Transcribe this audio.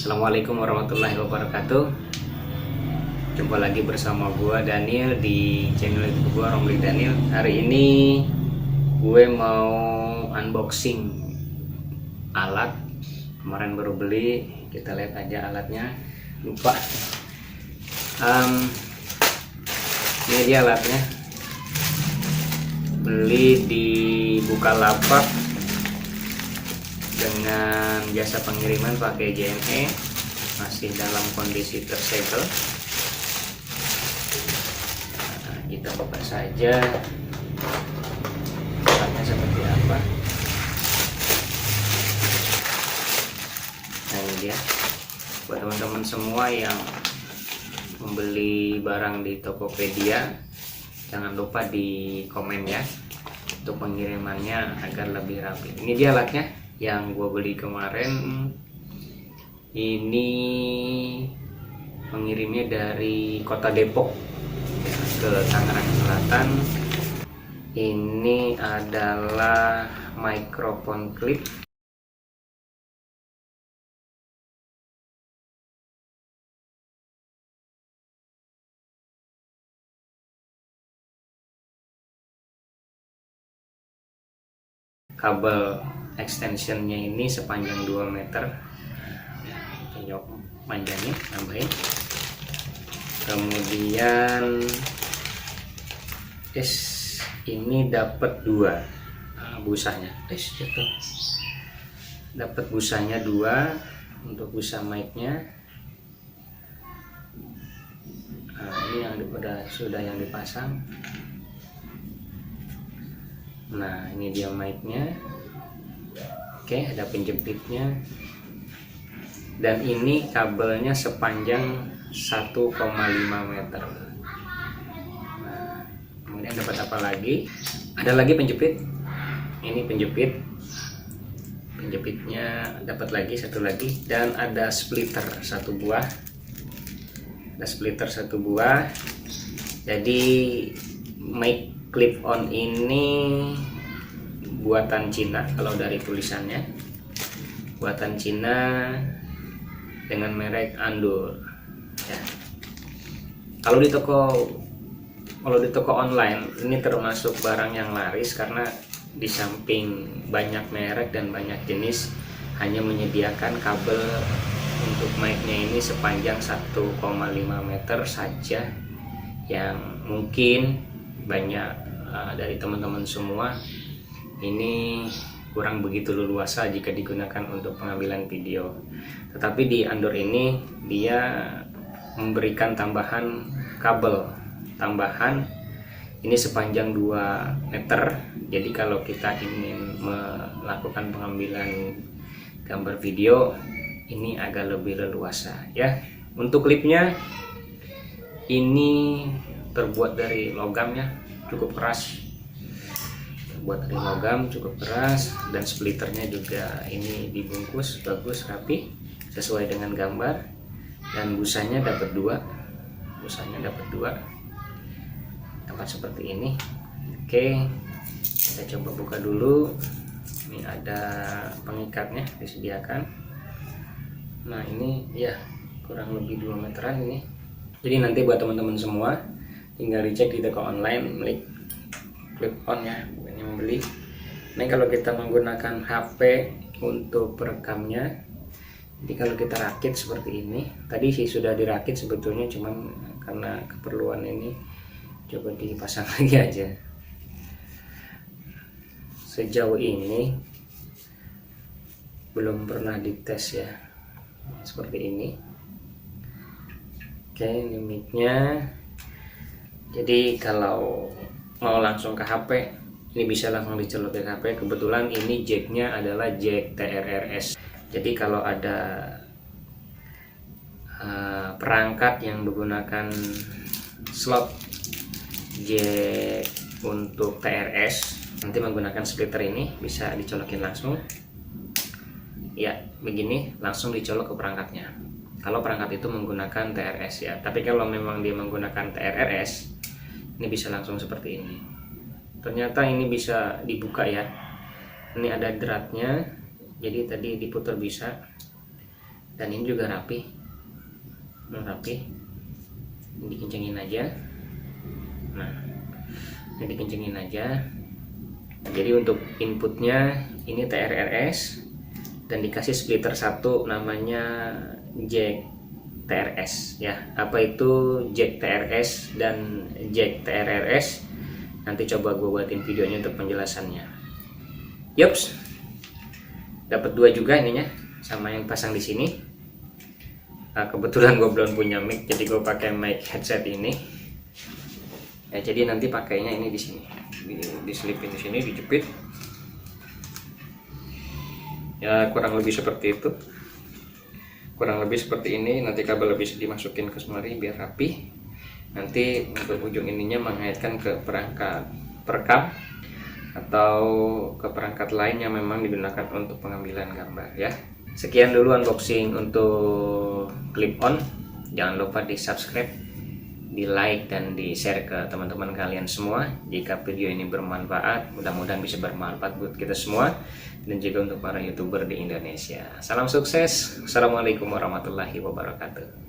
Assalamualaikum warahmatullahi wabarakatuh. Jumpa lagi bersama gua Daniel di channel YouTube gua Romli Daniel. Hari ini gue mau unboxing alat. Kemarin baru beli, kita lihat aja alatnya. Lupa. Ini dia alatnya. Beli di Bukalapak dengan jasa pengiriman pakai JNE, masih dalam kondisi tersegel. Nah, kita buka saja alatnya seperti apa. Nah, ini dia buat teman-teman semua yang membeli barang di Tokopedia, jangan lupa di komen ya untuk pengirimannya agar lebih rapi. Ini dia alatnya yang gue beli kemarin. Ini pengirimnya dari kota Depok ke Tangerang Selatan. Ini adalah mikrofon clip, kabel extensionnya ini sepanjang 2 meter. Kita panjangnya tambahin. Kemudian ini dapat 2 busanya. Jatuh. Dapat busanya 2 untuk busa mic-nya. Nah, ini yang sudah yang dipasang. Nah, ini dia mic-nya. Oke, ada penjepitnya. Dan ini kabelnya sepanjang 1,5 meter. Nah, kemudian dapat apa lagi? Ada lagi penjepit. Ini penjepit. Penjepitnya dapat lagi satu lagi, dan ada splitter 1 buah. Ada splitter 1 buah. Jadi mic clip on ini buatan Cina, kalau dari tulisannya buatan Cina dengan merek Andur ya. Kalau di toko online ini termasuk barang yang laris, karena di samping banyak merek dan banyak jenis, hanya menyediakan kabel untuk mic-nya ini sepanjang 1,5 meter saja, yang mungkin banyak dari teman-teman semua ini kurang begitu leluasa jika digunakan untuk pengambilan video. Tetapi di Andur ini dia memberikan tambahan kabel tambahan ini sepanjang 2 meter. Jadi kalau kita ingin melakukan pengambilan gambar video ini agak lebih leluasa ya. Untuk klipnya ini terbuat dari logam ya, cukup keras. Buat dari logam cukup keras, dan splitternya juga ini dibungkus bagus rapi sesuai dengan gambar, dan busanya dapat 2. Busanya dapat 2 tempat seperti ini. Oke, kita coba buka dulu. Ini ada pengikatnya disediakan. Nah, ini ya kurang lebih 2 meteran ini. Jadi nanti buat teman-teman semua tinggal dicek di toko online milik clip on ya, bukannya membeli. Nah, kalau kita menggunakan HP untuk perekamnya, jadi kalau kita rakit seperti ini, tadi sih sudah dirakit sebetulnya, cuman karena keperluan ini coba dipasang lagi aja. Sejauh ini belum pernah dites ya seperti ini. Oke, ini mic-nya. Jadi kalau mau langsung ke HP, ini bisa langsung dicolok ke HP. Kebetulan ini jacknya adalah jack TRRS. Jadi kalau ada perangkat yang menggunakan slot jack untuk TRS, nanti menggunakan splitter ini bisa dicolokin langsung ya, begini langsung dicolok ke perangkatnya. Kalau perangkat itu menggunakan TRS ya, tapi kalau memang dia menggunakan TRRS, ini bisa langsung seperti ini. Ternyata ini bisa dibuka ya. Ini ada dratnya, jadi tadi diputar bisa. dan ini juga rapi, ini dikencengin aja. Nah, ini dikencengin aja. Jadi untuk inputnya ini TRRS dan dikasih splitter satu namanya jack TRS ya. Apa itu jack TRS dan jack TRRS? Nanti coba gue buatin videonya untuk penjelasannya. Yups, dapat dua juga ininya, sama yang pasang di sini. Nah, kebetulan gue belum punya mic, jadi gue pakai mic headset ini. Ya, jadi nanti pakainya ini di sini, diselipin di sini, dijepit. Ya kurang lebih seperti itu. Kurang lebih seperti ini. Nanti kabel bisa dimasukin ke semari biar rapi. Nanti untuk ujung ininya mengaitkan ke perangkat perekam atau ke perangkat lain yang memang digunakan untuk pengambilan gambar ya. Sekian dulu unboxing untuk clip on. Jangan lupa di subscribe, di like, dan di share ke teman-teman kalian semua. Jika video ini bermanfaat, mudah-mudahan bisa bermanfaat buat kita semua dan juga untuk para YouTuber di Indonesia. Salam sukses. Assalamualaikum warahmatullahi wabarakatuh.